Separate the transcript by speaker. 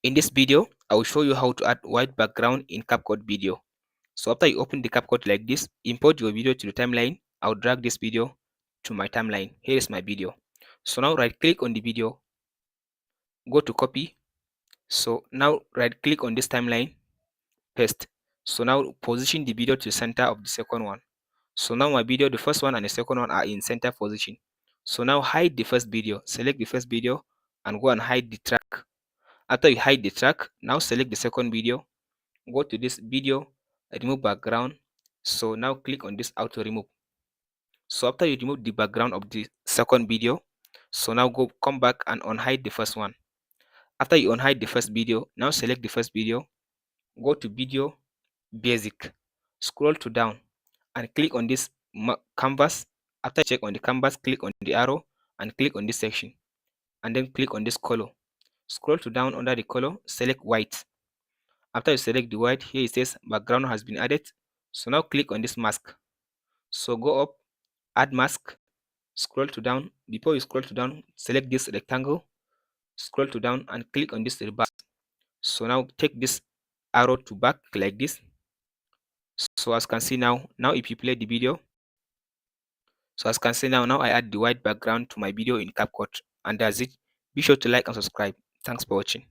Speaker 1: In this video, I will show you how to add white background in CapCut video. So after you open the CapCut like this, import your video to the timeline. I'll drag this video to my timeline. Here is my video. So now right click on the video, go to copy. So now right click on this timeline, paste. So now position the video to the center of the second one. So now my video, the first one and the second one are in center position. So now hide the first video, select the first video and go and hide the track. After you hide the track, now select the second video, go to this video, remove background. So now click on this auto remove. So after you remove the background of the second video, so now come back and unhide the first one. After you unhide the first video, now select the first video, go to video basic, scroll to down and click on this canvas. After you check on the canvas, click on the arrow and click on this section and then click on this color. Scroll to down under the color, select white. After you select the white, here it says background has been added. So now click on this mask. So go up, add mask, scroll to down. Before you scroll to down, select this rectangle, scroll to down and click on this reverse. So now take this arrow to back like this. So as you can see now if you play the video, so as you can see now I add the white background to my video in CapCut, and that's it. Be sure to like and subscribe. Thanks for watching.